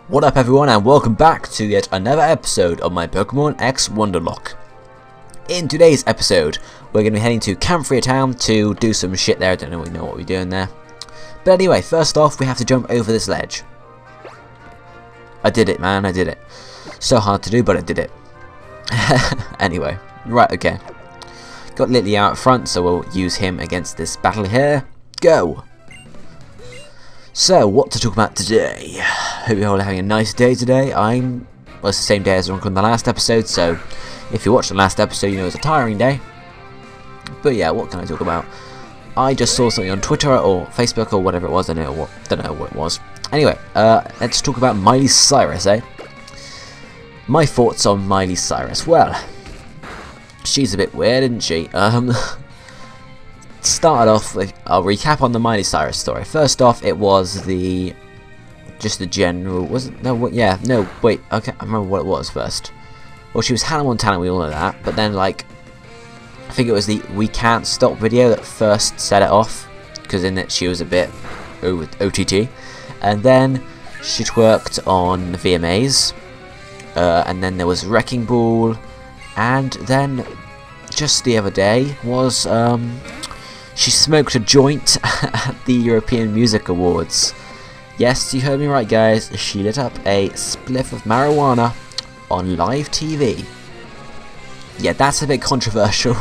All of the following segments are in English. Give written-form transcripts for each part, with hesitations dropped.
What up everyone, and welcome back to yet another episode of my Pokemon X Wonderlocke. In today's episode, we're going to be heading to Camphria Town to do some shit there. I don't really know what we're doing there. But anyway, first off, we have to jump over this ledge. I did it, man, I did it. So hard to do, but I did it. Anyway, right, okay. Got Lily out front, so we'll use him against this battle here. Go! So, what to talk about today? Hope you're all having a nice day today. Well, it's the same day as on the last episode, so if you watched the last episode, you know it's a tiring day. But yeah, what can I talk about? I just saw something on Twitter or Facebook or whatever it was. I don't know what it was. Anyway, let's talk about Miley Cyrus, eh? My thoughts on Miley Cyrus. Well, she's a bit weird, isn't she? Started off with, I'll recap on the Miley Cyrus story. First off, it was just the general, wasn't, no, what, yeah, no, wait, okay, I remember what it was first. Well, she was Hannah Montana, we all know that, but then, like, I think it was the We Can't Stop video that first set it off, because in it she was a bit OTT, and then she twerked on the VMAs, and then there was Wrecking Ball, and then, just the other day, was, she smoked a joint at the European Music Awards. Yes, you heard me right, guys. She lit up a spliff of marijuana on live TV. Yeah, that's a bit controversial,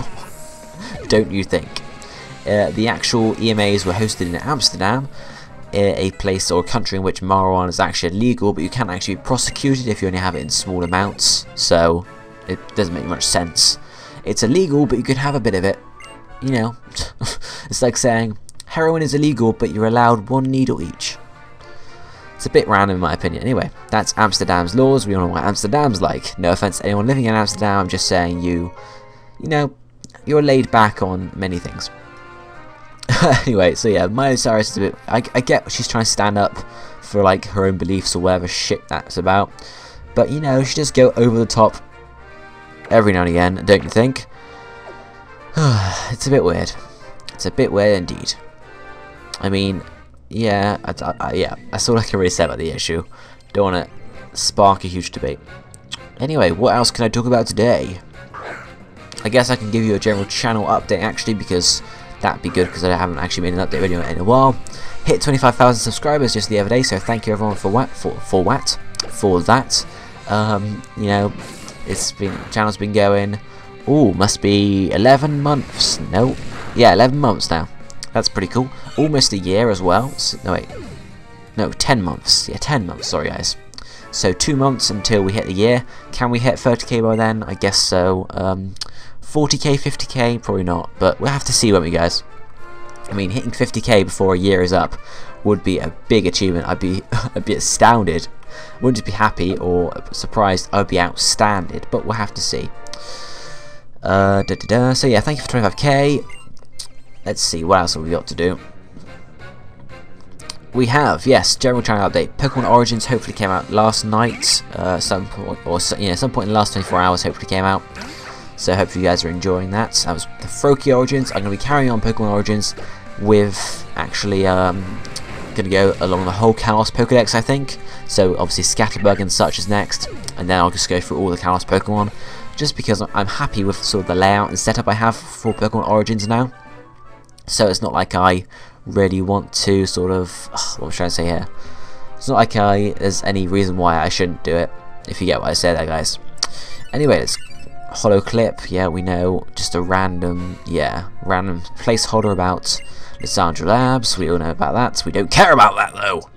don't you think? The actual EMAs were hosted in Amsterdam, a place or a country in which marijuana is actually illegal, but you can't actually be prosecuted if you only have it in small amounts, so it doesn't make much sense. It's illegal, but you could have a bit of it. You know, it's like saying heroin is illegal, but you're allowed one needle each. It's a bit random in my opinion. Anyway, that's Amsterdam's laws. We all know what Amsterdam's like. No offense to anyone living in Amsterdam. I'm just saying you know, you're laid back on many things. Anyway, so yeah, Miley Cyrus is a bit. I get she's trying to stand up for like her own beliefs or whatever shit that's about, but you know, she just go over the top every now and again, don't you think? It's a bit weird. It's a bit weird indeed. I mean, yeah, that's all I can really say about the issue. Don't want to spark a huge debate. Anyway, what else can I talk about today? I guess I can give you a general channel update actually, because that'd be good, because I haven't actually made an update video in a while. Hit 25,000 subscribers just the other day, so thank you everyone for that. You know, channel's been going. Ooh, must be 11 months. No, yeah, 11 months now. That's pretty cool. Almost a year as well. So, no, wait. No, 10 months. Yeah, 10 months. Sorry, guys. So 2 months until we hit the year. Can we hit 30k by then? I guess so. 40k, 50k? Probably not. But we'll have to see, won't we, guys? I mean, hitting 50k before a year is up would be a big achievement. I'd be astounded. I wouldn't just be happy or surprised. I'd be outstanded. But we'll have to see. So yeah, thank you for 25k. Let's see, what else have we got to do? We have, yes, general channel update. Pokemon Origins hopefully came out last night, some point in the last 24 hours hopefully came out. So hopefully you guys are enjoying that. That was the Froakie Origins. I'm going to be carrying on Pokemon Origins with actually going to go along the whole Kalos Pokedex, I think. So obviously Scatterbug and such is next, and then I'll just go through all the Kalos Pokemon. Just because I'm happy with sort of the layout and setup I have for Pokemon Origins now. So it's not like I really want to sort of... what am I trying to say here? It's not like there's any reason why I shouldn't do it, if you get what I say there, guys. Anyway, it's Holo Clip. Yeah, we know. Just a random placeholder about Lysandra Labs. We all know about that. We don't care about that, though.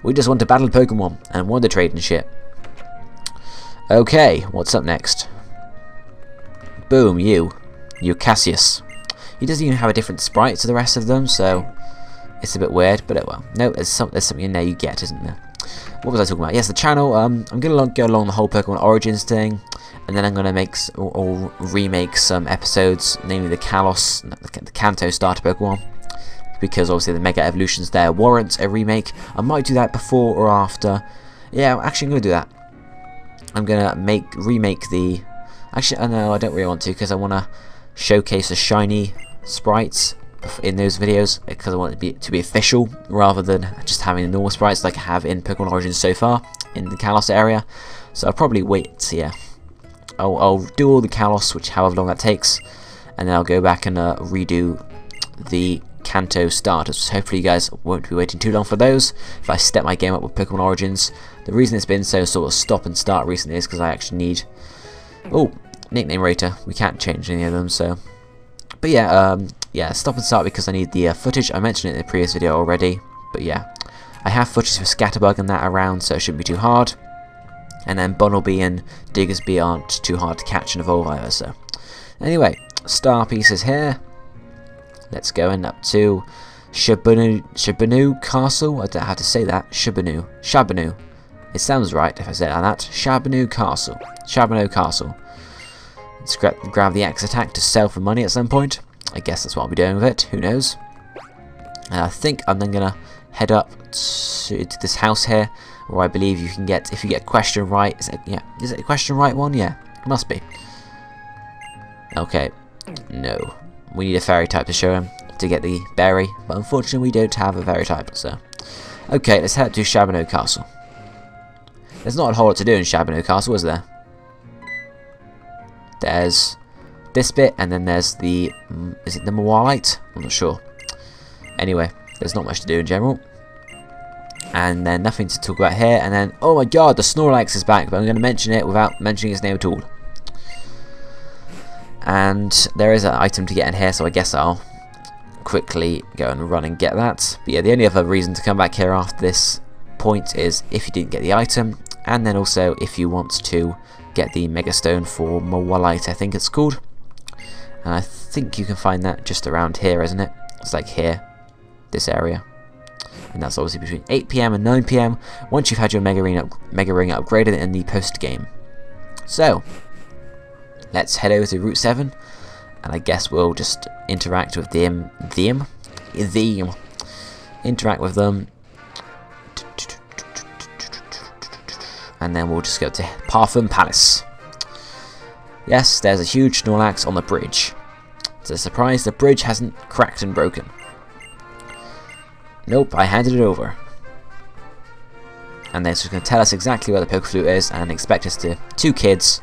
We just want to battle Pokemon and Wonder Trade and shit. Okay, what's up next? Boom, you Cassius. He doesn't even have a different sprite to the rest of them, so it's a bit weird, but well. No, there's something in there you get, isn't there? What was I talking about? Yes, the channel. I'm gonna go along the whole Pokemon Origins thing, and then I'm gonna make or remake some episodes, namely the Kalos, the Kanto starter Pokemon, because obviously the Mega Evolutions there warrant a remake. I might do that before or after. Yeah, actually I'm gonna do that. I'm gonna remake the. Actually, no, I don't really want to, because I want to showcase the shiny sprites in those videos because I want it to be official rather than just having the normal sprites like I have in Pokemon Origins so far in the Kalos area. So I'll probably wait. Yeah, I'll do all the Kalos, which however long that takes, and then I'll go back and redo the Kanto starters. Hopefully you guys won't be waiting too long for those if I step my game up with Pokemon Origins. The reason it's been so sort of stop and start recently is because I actually need nickname rater. We can't change any of them, so but yeah, stop and start because I need the footage. I mentioned it in the previous video already, but yeah, I have footage for Scatterbug and that around, so it shouldn't be too hard. And then Bunnelby and Diggersby aren't too hard to catch and evolve either, so anyway, star pieces here. Let's go in up to Shabanu Castle. I don't know how to say that. Shabanu. It sounds right if I say it like that. Shabanu Castle. Let's grab the X attack to sell for money at some point. I guess that's what I'll be doing with it. Who knows? And I think I'm then gonna head up to this house here, where I believe you can get, if you get a question right. Is it a question right one? Yeah, it must be. Okay. No. We need a fairy type to show him to get the berry, but unfortunately we don't have a fairy type, so okay, let's head to Shabano Castle. There's not a whole lot to do in Shabano Castle, is there? There's this bit, and then there's the is it the Mawalite? I'm not sure. Anyway, there's not much to do in general, and then nothing to talk about here. And then, oh my god, the Snorlax is back, but I'm going to mention it without mentioning his name at all. And there is an item to get in here, so I guess I'll quickly go and run and get that. But yeah, the only other reason to come back here after this point is if you didn't get the item, and then also if you want to get the Mega Stone for Mawalite, I think it's called. And I think you can find that just around here, isn't it? It's like here, this area. And that's obviously between 8 PM and 9 PM once you've had your Mega Ring upgraded in the post game. So let's head over to Route 7, and I guess we'll just interact with them. Interact with them. And then we'll just go to Parfum Palace. Yes, there's a huge Snorlax on the bridge. It's a surprise the bridge hasn't cracked and broken. Nope, I handed it over. And they're just going to tell us exactly where the Pokeflute is and expect us to, 2 kids,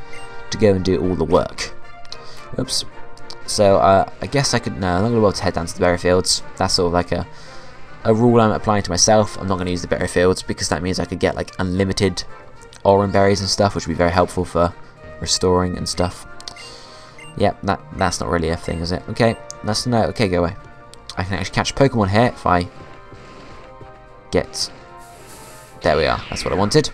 to go and do all the work. Oops. So I guess I could, no, I'm not going to be able to head down to the berry fields. That's sort of like a rule I'm applying to myself. I'm not going to use the berry fields because that means I could get like unlimited Oran berries and stuff, which would be very helpful for restoring and stuff. Yep, that's not really a thing, is it? Okay, that's no. Okay, go away. I can actually catch Pokemon here if I get. There we are. That's what I wanted.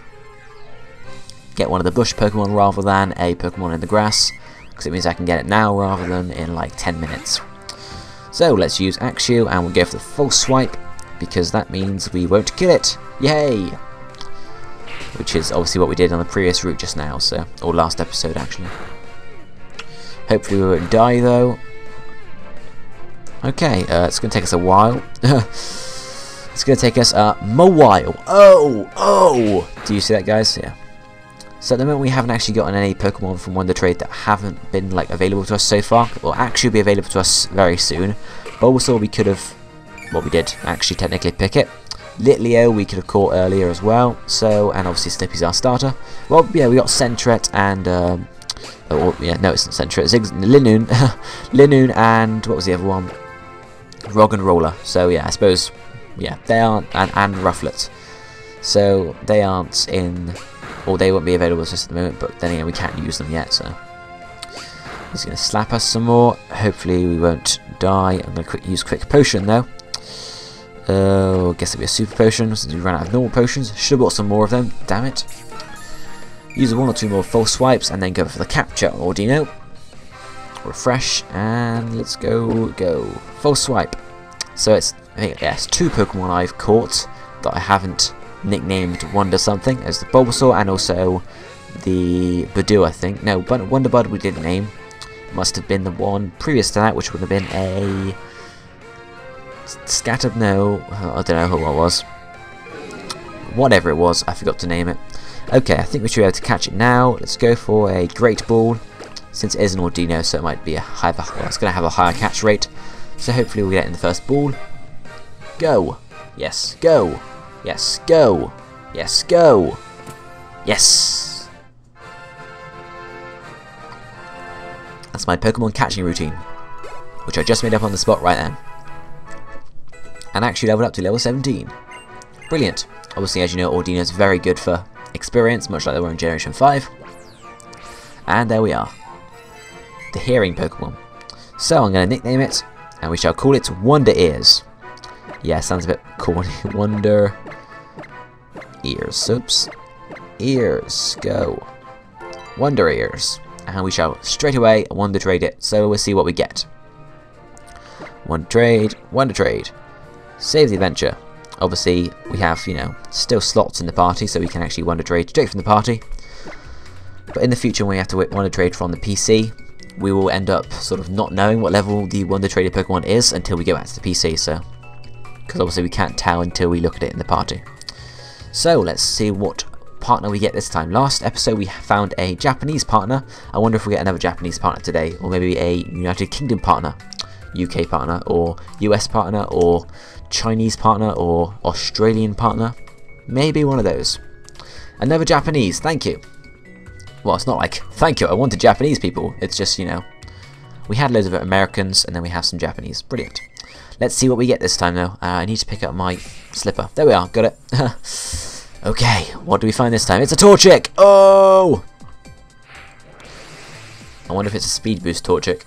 Get one of the bush Pokemon rather than a Pokemon in the grass, because it means I can get it now rather than in like 10 minutes. So let's use Axew and we'll go for the false swipe, because that means we won't kill it. Yay! Which is obviously what we did on the previous route just now, so, or last episode actually. Hopefully we won't die though. Okay, it's going to take us a while. It's going to take us a while. Oh! Do you see that, guys? Yeah. So at the moment we haven't actually gotten any Pokemon from Wonder Trade that haven't been like available to us so far. Will actually be available to us very soon. Bulbasaur we could have, well we did actually technically pick it. Litleo we could have caught earlier as well. So, and obviously Snippy's our starter. Well, yeah, we got Sentret and yeah, no, it's not Sentret. It's Linoon, Linoon, and what was the other one? Roggenrola. So yeah, I suppose, yeah, they aren't, and Rufflet. So they aren't in, or they won't be available to us at the moment. But then again, we can't use them yet. So he's going to slap us some more. Hopefully we won't die. I'm going to use Quick Potion though. I guess it'll be a Super Potion since we ran out of normal potions. Should have bought some more of them. Damn it. Use 1 or 2 more false swipes and then go for the capture Ordino. Refresh and let's go. False swipe. So it's, I think, yes, 2 Pokemon I've caught that I haven't nicknamed Wonder something. There's the Bulbasaur and also the Budew, I think. No, Wonderbud we didn't name. Must have been the one previous to that, which would have been a Scattered. No, I don't know who it was. Whatever it was, I forgot to name it. Okay, I think we should be able to catch it now. Let's go for a Great Ball. Since it is an Ordino, so it might be a higher, well, it's going to have a higher catch rate. So hopefully we'll get it in the first ball. Go! Yes, go! Yes, go! Yes, go! Yes! That's my Pokemon catching routine, which I just made up on the spot right then. And actually leveled up to level 17. Brilliant. Obviously, as you know, Ordino's very good for experience, much like they were in Generation 5. And there we are. The hearing Pokemon. So I'm going to nickname it, and we shall call it Wonder Ears. Yeah, sounds a bit corny. Wonder Ears. Oops. Ears. Go. Wonder Ears. And we shall straight away Wonder Trade it, so we'll see what we get. Wonder Trade. Wonder Trade. Save the adventure. Obviously, we have, you know, still slots in the party, so we can actually Wonder Trade straight from the party. But in the future, when we have to Wonder Trade from the PC, we will end up sort of not knowing what level the Wonder Traded Pokemon is until we go back to the PC, so... because obviously we can't tell until we look at it in the party. So, let's see what partner we get this time. Last episode, we found a Japanese partner. I wonder if we get another Japanese partner today, or maybe a United Kingdom partner, UK partner, or US partner, or Chinese partner, or Australian partner. Maybe one of those. Another Japanese, thank you. Well, it's not like, thank you, I wanted Japanese people. It's just, you know, we had loads of Americans, and then we have some Japanese. Brilliant. Let's see what we get this time, though. I need to pick up my slipper. There we are, got it. Okay, what do we find this time? It's a Torchic! Oh! I wonder if it's a speed boost Torchic.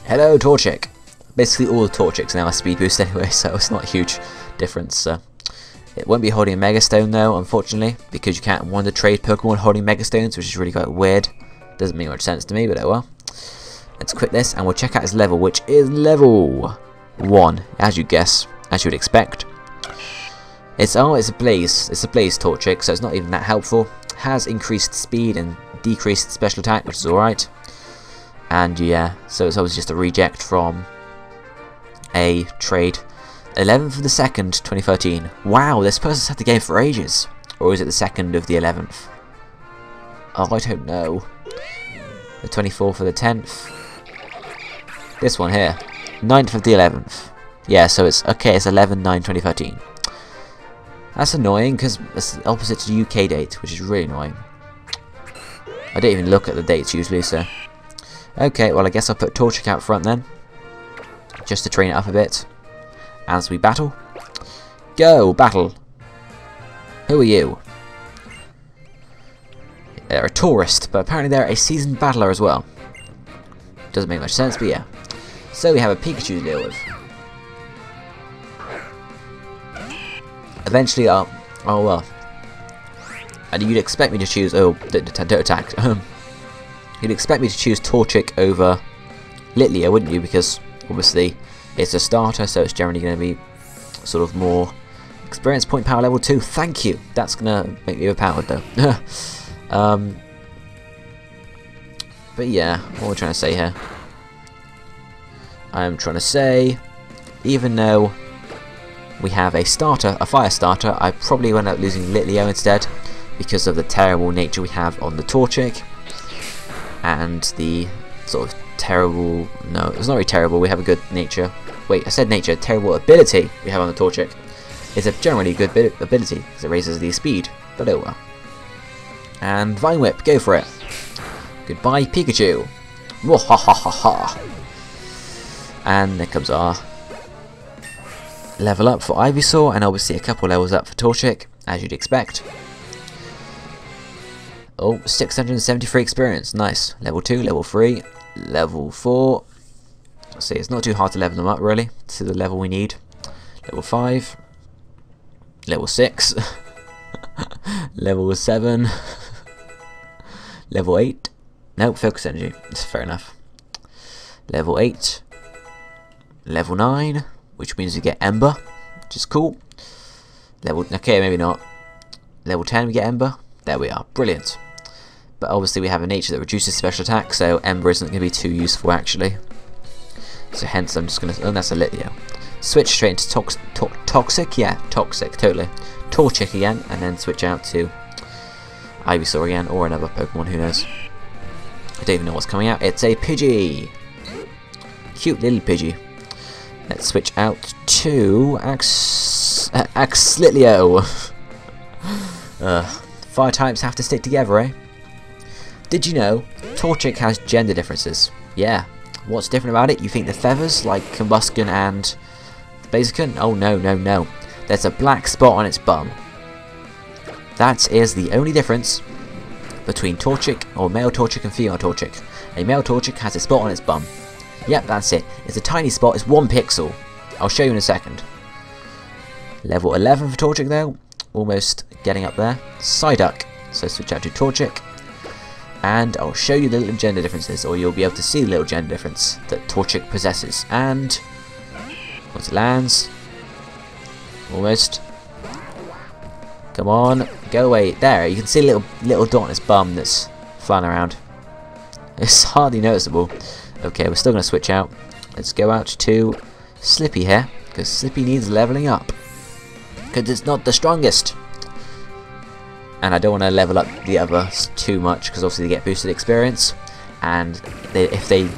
Hello, Torchic. Basically, all the Torchics now are speed boost anyway, so it's not a huge difference. It won't be holding a Mega Stone though, unfortunately, because you can't Wonder Trade Pokemon holding Mega Stones, which is really quite weird. Doesn't make much sense to me, but oh well. Let's quit this and we'll check out his level, which is level 1, as you guess, as you would expect. It's a Blaze Torchic, so it's not even that helpful. Has increased speed and decreased special attack, which is alright. And yeah, so it's obviously just a reject from a trade. 11th of the 2nd, 2013. Wow, this person's had the game for ages. Or is it the 2nd of the 11th? Oh, I don't know. The 24th of the 10th. This one here. 9th of the 11th. Yeah, so it's, okay, it's 11/9/2013. That's annoying, because it's the opposite to the UK date, which is really annoying. I don't even look at the dates usually, so... Okay, well I guess I'll put Torchic out front then. Just to train it up a bit. As we battle. Go, battle! Who are you? They're a tourist, but apparently they're a seasoned battler as well. Doesn't make much sense, but yeah. So we have a Pikachu to deal with. Eventually, oh well. And you'd expect me to choose... Oh, don't attack. You'd expect me to choose Torchic over Litleo, wouldn't you? Because, obviously, it's a starter, so it's generally going to be sort of more experience point power level 2. Thank you. That's going to make me overpowered, though. But yeah, what am I trying to say here? I'm trying to say, even though we have a starter, a fire starter, I probably end up losing Litleo instead because of the terrible nature we have on the Torchic and the sort of terrible, no, it's not really terrible, we have a good nature. Wait, I said nature, terrible ability we have on the Torchic. It's a generally good ability because it raises the speed, but oh well. And Vine Whip, go for it. Goodbye, Pikachu. Mwahahaha. And there comes our level up for Ivysaur, and obviously a couple levels up for Torchic, as you'd expect. Oh, 673 experience, nice. Level 2, level 3, level 4. Let's see, it's not too hard to level them up really, to the level we need. Level 5, level 6, level 7, level 8. Nope, focus energy, that's fair enough. Level 8, level 9, which means we get Ember, which is cool. Level, okay, maybe not. Level 10 we get Ember. There we are, brilliant. But obviously we have a nature that reduces special attack, so Ember isn't going to be too useful actually. So hence I'm just going to, oh, that's a Litleo. Switch straight into Toxic, yeah, Toxic, totally. Torchic again, and then switch out to Ivysaur again, or another Pokemon, who knows. I don't even know what's coming out. It's a Pidgey. Cute little Pidgey. Let's switch out to Axlitlio. Fire types have to stick together, eh? Did you know Torchic has gender differences? Yeah. What's different about it? You think the feathers, like Combusken and Blaziken? Oh no, no, no. There's a black spot on its bum. That is the only difference between Torchic, or male Torchic and female Torchic. A male Torchic has a spot on its bum. Yep, that's it. It's a tiny spot, it's 1 pixel. I'll show you in a second. Level 11 for Torchic though. Almost getting up there. Psyduck. So switch out to Torchic. And I'll show you the little gender differences, or you'll be able to see the little gender difference that Torchic possesses. And once it lands, almost. Come on, go away. There, you can see a little dot on its bum that's flying around. It's hardly noticeable. Okay, we're still going to switch out. Let's go out to Slippy here, because Slippy needs leveling up. Because it's not the strongest. And I don't want to level up the others too much, because obviously they get boosted experience. And if they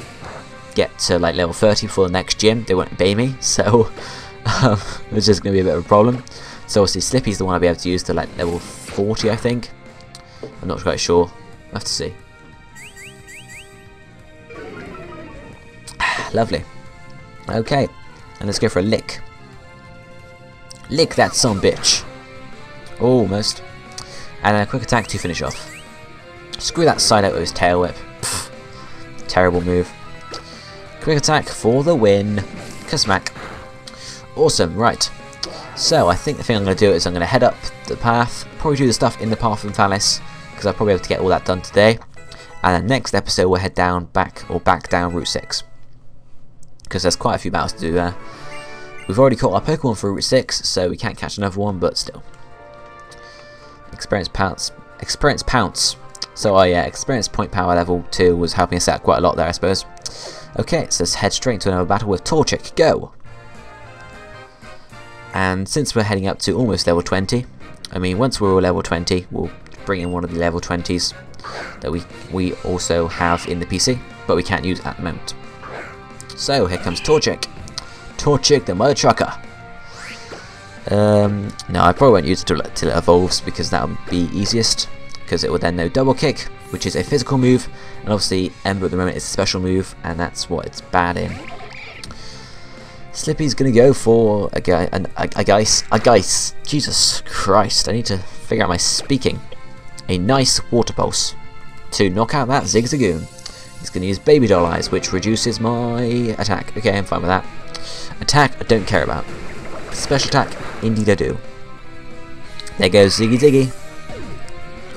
get to like level 30 for the next gym, they won't obey me. So it's just going to be a bit of a problem. So obviously Slippy's the one I'll be able to use to like level 40, I think. I'm not quite sure. I'll have to see. Lovely. Okay, and let's go for a lick. Lick that sumbitch. Almost. And a quick attack to finish off. Screw that side out with his tail whip. Pfft. Terrible move. Quick attack for the win. Kasmack. Awesome, right. So I think the thing I'm going to do is I'm going to head up the path, probably do the stuff in the Parfum Palace, because I'll probably have to get all that done today. And then next episode we'll head down back down Route 6. Because there's quite a few battles to do there. We've already caught our Pokemon for Route 6, so we can't catch another one, but still. Experience Pounce. So yeah, Experience Point Power level 2 was helping us out quite a lot there, I suppose. Okay, so let's head straight into another battle with Torchic. Go! And since we're heading up to almost level 20, I mean, once we're all level 20, we'll bring in one of the level 20s that we also have in the PC, but we can't use at the moment. So here comes Torchic. Torchic the mother trucker. No, I probably won't use it till it evolves, because that would be easiest, because it will then know Double Kick, which is a physical move, and obviously Ember at the moment is a special move, and that's what it's bad in. Slippy's gonna go for a geist. Jesus Christ, I need to figure out my speaking. A nice Water Pulse to knock out that Zigzagoon. He's gonna use Baby Doll Eyes, which reduces my attack. Okay, I'm fine with that. Attack, I don't care about. Special attack, indeed I do. There goes Ziggy Ziggy.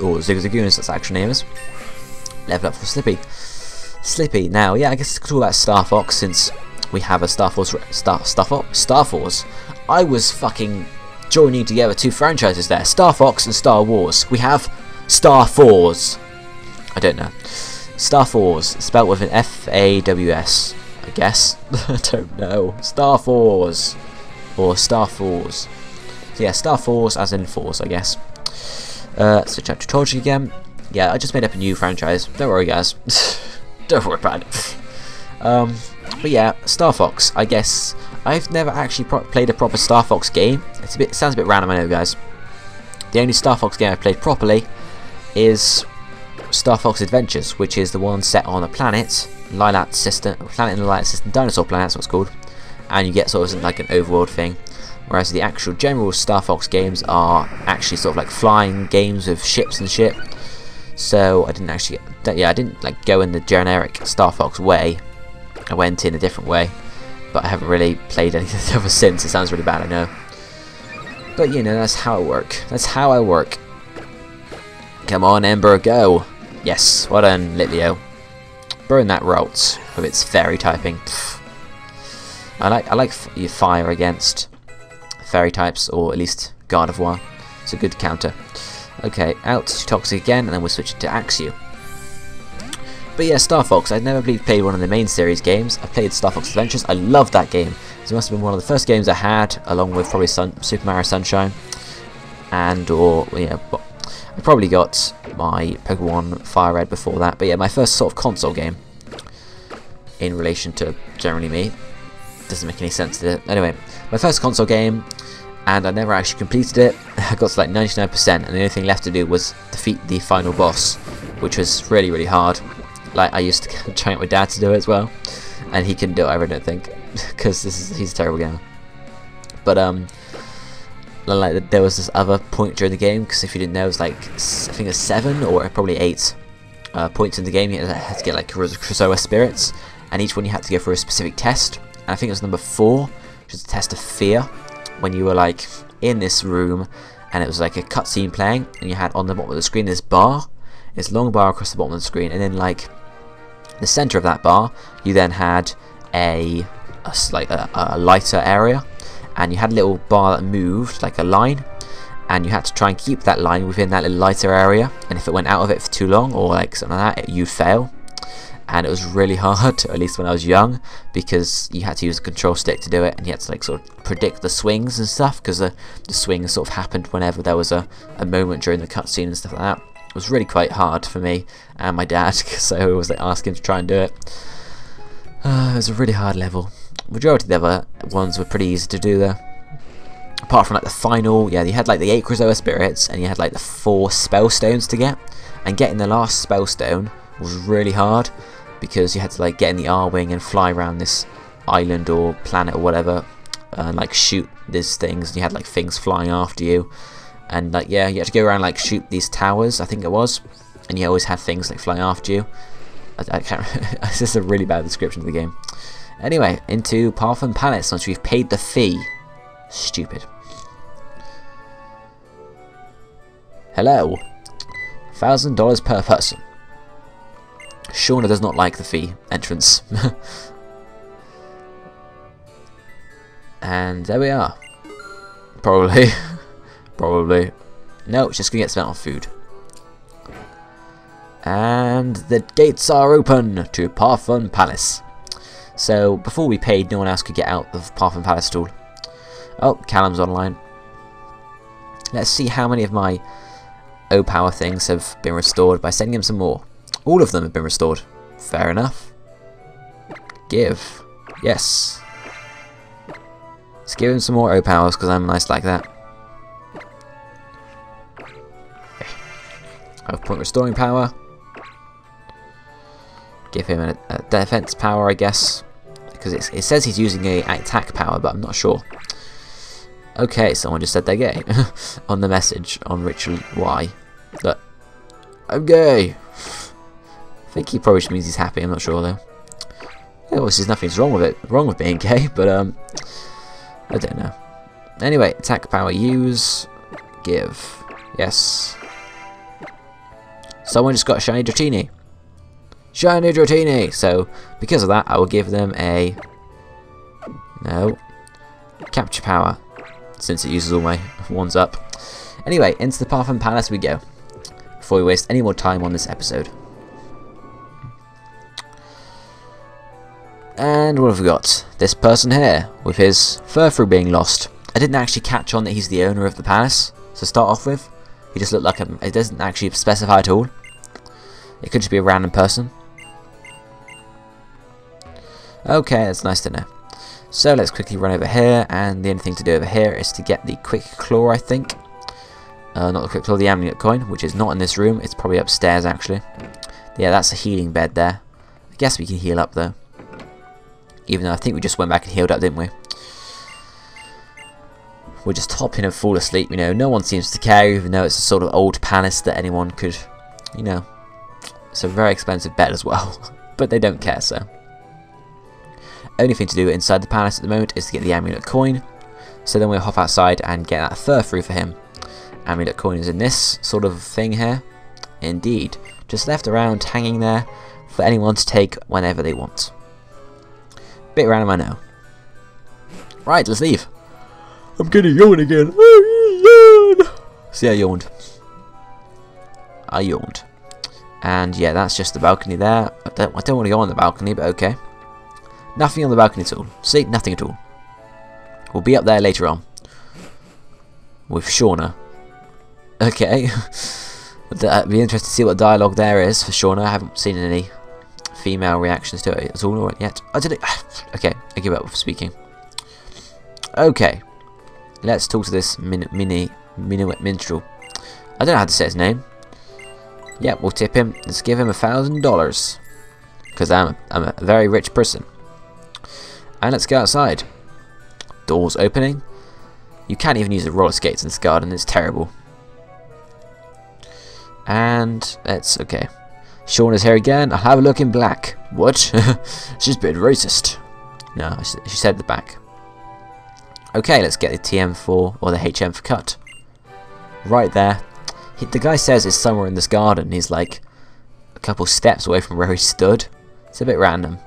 Or Zigzagoon, as its actual name is. Level up for Slippy. Slippy, now, yeah, I guess it's all about Star Fox, since we have a Star Force. I was fucking joining together two franchises there, Star Fox and Star Wars. We have Star Fawrs. I don't know. Star Fawrs, spelled with an F-A-W-S, I guess. I don't know. Star Fawrs. Or Star Fawrs. So yeah, Star Fawrs as in Force, I guess. Switch out to Torchic again. Yeah, I just made up a new franchise. Don't worry, guys. Don't worry about it. But yeah, Star Fox. I guess I've never actually played a proper Star Fox game. It sounds a bit random, I know, guys. The only Star Fox game I've played properly is Star Fox Adventures, which is the one set on a planet, Lilac System, planet in the Lilac System, Dinosaur Planet, that's what it's called. And you get sort of like an overworld thing. Whereas the actual general Star Fox games are actually sort of like flying games with ships and shit. So I didn't actually, I didn't like go in the generic Star Fox way. I went in a different way, but I haven't really played anything ever since. It sounds really bad, I know. But you know, that's how I work. That's how I work. Come on, Ember, go! Yes, well done, Litleo. Burn that Ralts with its fairy typing. Pfft. I like your fire against fairy types, or at least Gardevoir. It's a good counter. Okay, out to Toxic again, and then we'll switch it to Axew. But yeah, Star Fox, I'd never played one of the main series games. I played Star Fox Adventures. I loved that game. It must have been one of the first games I had, along with probably Super Mario Sunshine. And, or, yeah, I probably got my Pokemon Fire Red before that. But yeah, my first sort of console game. in relation to generally me. Doesn't make any sense to it. Anyway, my first console game, and I never actually completed it. I got to like 99%, and the only thing left to do was defeat the final boss, which was really, really hard. Like, I used to try out my dad to do it as well, and he couldn't do it, I don't think, because he's a terrible gamer. But like, there was this other point during the game, because if you didn't know, it was like, I think it's 7 or probably 8 points in the game. You had to get like Krazoa spirits, and each one you had to go through a specific test. And I think it was number 4, which is a test of fear, when you were like in this room, and it was like a cutscene playing, and you had on the bottom of the screen this bar, this long bar across the bottom of the screen, and then like the center of that bar, you then had a lighter area, and you had a little bar that moved like a line, and you had to try and keep that line within that little lighter area, and if it went out of it for too long or like something like that, you'd fail. And it was really hard, at least when I was young, because you had to use a control stick to do it, and you had to like sort of predict the swings and stuff, because the swings sort of happened whenever there was a moment during the cutscene and stuff like that. It was really quite hard for me and my dad, so I was like asking him to try and do it. It was a really hard level. Majority of the other ones were pretty easy to do though. Apart from like the final, yeah, you had like the 8 Krazoa spirits, and you had like the 4 spell stones to get, and getting the last spell stone was really hard, because you had to like get in the R-wing and fly around this island or planet or whatever, and like shoot these things, and you had like things flying after you, and like, yeah, you had to go around like shoot these towers, I think it was, and you always have things like flying after you. I can't this is a really bad description of the game. Anyway, into Parfum Palace once we've paid the fee. Stupid. Hello. $1,000 per person. Shauna does not like the fee entrance. And there we are. Probably. Probably. No, it's just gonna get spent on food. And the gates are open to Parfum Palace. So before we paid, no one else could get out of Parfum Palace at all. Oh, Callum's online. Let's see how many of my O-Power things have been restored by sending him some more. All of them have been restored. Fair enough. Give. Yes. Let's give him some more O-Powers, because I'm nice like that. Okay. I have point restoring power. Give him a defense power, I guess, because it says he's using a attack power, but I'm not sure. Okay, someone just said they're gay on the message on Ritual Y. Look, I'm gay. I think he probably just means he's happy. I'm not sure though. Yeah, obviously, nothing's wrong with it. Wrong with being gay, but I don't know. Anyway, attack power use. Give. Yes. Someone just got a shiny Dratini. Shiny Dratini! So, because of that, I will give them a... No. Capture power. Since it uses all my ones up. Anyway, into the Parfum Palace we go. Before we waste any more time on this episode. And what have we got? This person here, with his furfrou being lost. I didn't actually catch on that he's the owner of the palace, to start off with. He just looked like a... It doesn't actually specify at all. It could just be a random person. Okay, that's nice to know. So let's quickly run over here, and the only thing to do over here is to get the Quick Claw, I think. Not the Quick Claw, the Amulet Coin, which is not in this room. It's probably upstairs, actually. Yeah, that's a healing bed there. I guess we can heal up, though. Even though I think we just went back and healed up, didn't we? We're just hopping and fall asleep, you know. No one seems to care, even though it's a sort of old palace that anyone could, you know. It's a very expensive bed as well. But they don't care, so. Only thing to do inside the palace at the moment is to get the Amulet Coin. So then we'll hop outside and get that furfrou for him. Amulet Coin is in this sort of thing here. Indeed. Just left around hanging there for anyone to take whenever they want. Bit random, I know. Right, let's leave. I'm gonna yawn again. See, I yawned. I yawned. And yeah, that's just the balcony there. I don't want to go on the balcony, but okay. Nothing on the balcony at all. See, nothing at all. We'll be up there later on. With Shauna. Okay. I'd be interested to see what dialogue there is for Shauna. I haven't seen any female reactions to it. It's all right yet. I did it. Okay, I give up speaking. Okay, let's talk to this minstrel. I don't know how to say his name. Yeah, we'll tip him. Let's give him $1,000 because I'm a very rich person. And let's go outside. Doors opening. You can't even use the roller skates in this garden. It's terrible. And it's okay. Shauna's here again. I'll have a look in black. What? She's been racist. No, she said at the back. Okay, let's get the TM4 or the HM for cut. Right there. The guy says it's somewhere in this garden. He's like a couple steps away from where he stood. It's a bit random.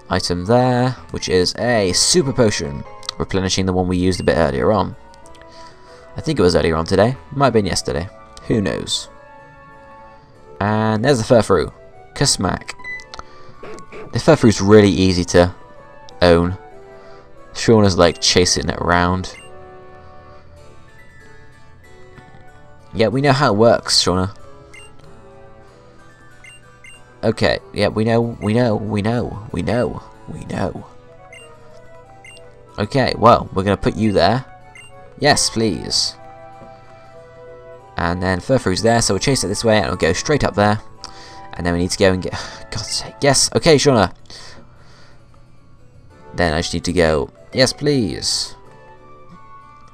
Item there, which is a super potion, replenishing the one we used a bit earlier on. I think it was earlier on today. Might have been yesterday. Who knows? And there's the Furfrou. Kasmack. The Furfrou's really easy to own. Shauna's like chasing it around. Yeah, we know how it works, Shauna. Okay, yeah, we know. Okay, well, we're gonna put you there. Yes, please. And then Furfrou's there, so we'll chase it this way and we'll go straight up there. And then we need to go and get... God's sake, yes, okay, Shauna. Then I just need to go, yes, please.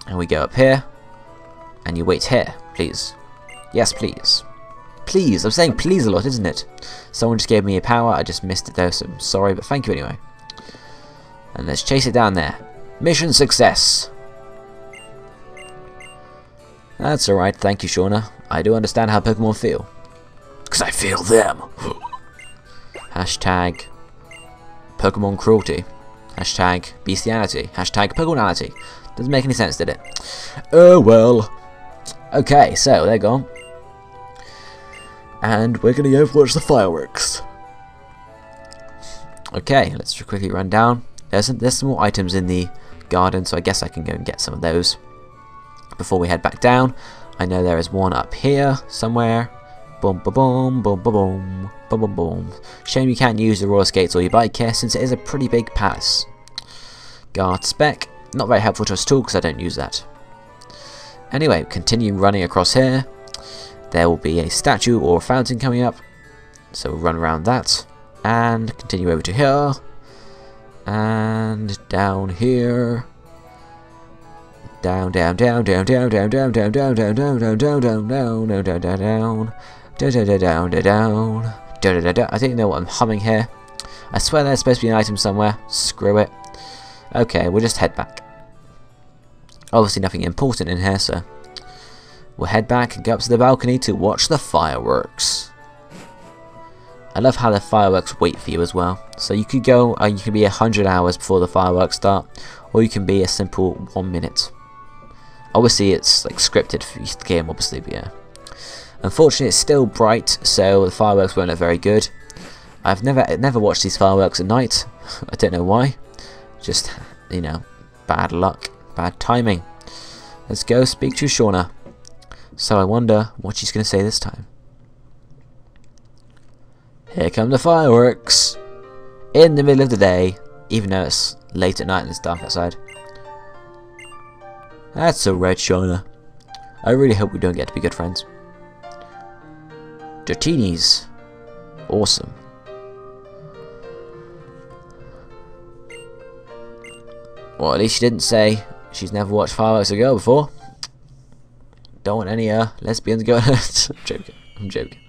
And we go up here. And you wait here, please. Yes, please. Please, I'm saying please a lot, isn't it? Someone just gave me a power, I just missed it though, so I'm sorry, but thank you anyway. And let's chase it down there. Mission success! That's alright, thank you, Shauna. I do understand how Pokemon feel. Because I feel them! Hashtag Pokemon cruelty. Hashtag bestiality. Hashtag Pokemonality. Doesn't make any sense, did it? Oh well. Okay, so they're gone. And we're gonna go watch the fireworks. Okay, let's quickly run down. There's some more items in the garden, so I guess I can go and get some of those before we head back down. I know there is one up here somewhere. Boom, boom, boom, boom, boom, boom, boom, boom. Shame you can't use the roller skates or your bike here, since it is a pretty big palace. Guard spec, not very helpful to us at all because I don't use that. Anyway, continue running across here. There will be a statue or a fountain coming up, so we'll run around that and continue over to here and down here. Down, down, down, down, down, down, down, down, down, down, down, down, down, down, down, down, down, down, down. Da da da down da down da da da da. I don't know what I'm humming here. I swear there's supposed to be an item somewhere. Screw it. Okay, we'll just head back. Obviously nothing important in here, so we'll head back and go up to the balcony to watch the fireworks. I love how the fireworks wait for you as well. So you could go, you can be 100 hours before the fireworks start, or you can be a simple 1 minute. Obviously it's like scripted for the game, obviously, but yeah. Unfortunately, it's still bright, so the fireworks won't look very good. I've never watched these fireworks at night. I don't know why. Just, you know, bad luck, bad timing. Let's go speak to Shauna. So I wonder what she's going to say this time. Here come the fireworks. In the middle of the day, even though it's late at night and it's dark outside. That's alright, Shauna. I really hope we don't get to be good friends. Dirtinis. Awesome. Well, at least she didn't say she's never watched fireworks a girl before. Don't want any lesbians going. I'm joking. I'm joking.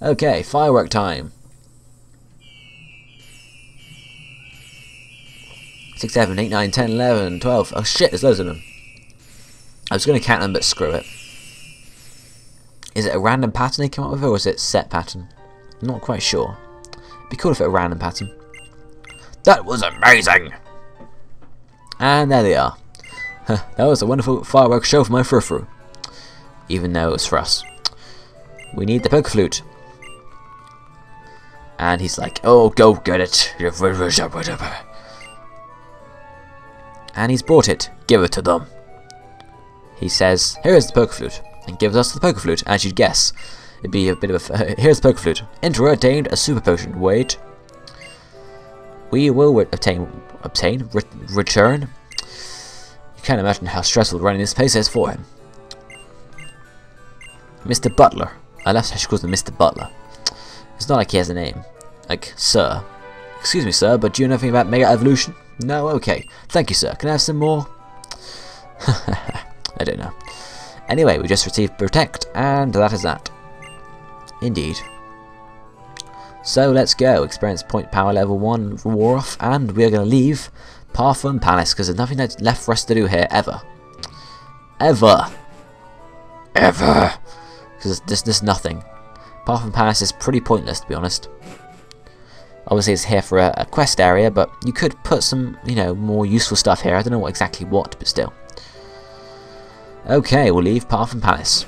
Okay, firework time. 6, 7, 8, 9, 10, 11, 12. Oh shit, there's loads of them. I was going to count them, but screw it. Is it a random pattern they come up with, or is it set pattern? I'm not quite sure. It'd be cool if it were a random pattern. That was amazing! And there they are. That was a wonderful fireworks show for my Furfrou. Even though it was for us. We need the poker flute. And he's like, oh, go get it. And he's brought it. Give it to them. He says, here is the poker flute. And gives us the poker flute, as you'd guess. It'd be a bit of a... here's the Poke Flute. Enter attained a Super Potion. Wait. We will return. You can't imagine how stressful running this place is for him. Mr. Butler. I left how she calls him Mr. Butler. It's not like he has a name. Like, sir. Excuse me, sir, but do you know anything about Mega Evolution? No? Okay. Thank you, sir. Can I have some more? I don't know. Anyway, we just received Protect, and that is that. Indeed. So let's go. Experience point power level 1 wore off, and we are going to leave Parfum Palace, because there's nothing that's left for us to do here, ever. Ever. Ever. Because there's nothing. Parfum Palace is pretty pointless, to be honest. Obviously it's here for a quest area, but you could put some, you know, more useful stuff here. I don't know exactly what, but still. Okay, we'll leave Parfum Palace.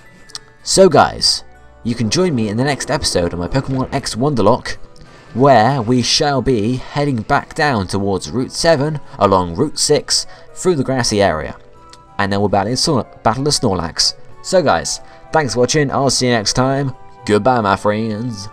So guys, you can join me in the next episode of my Pokemon X Wonderlocke, where we shall be heading back down towards Route 7, along Route 6, through the grassy area. And then we'll battle the Snorlax. So guys, thanks for watching, I'll see you next time. Goodbye, my friends.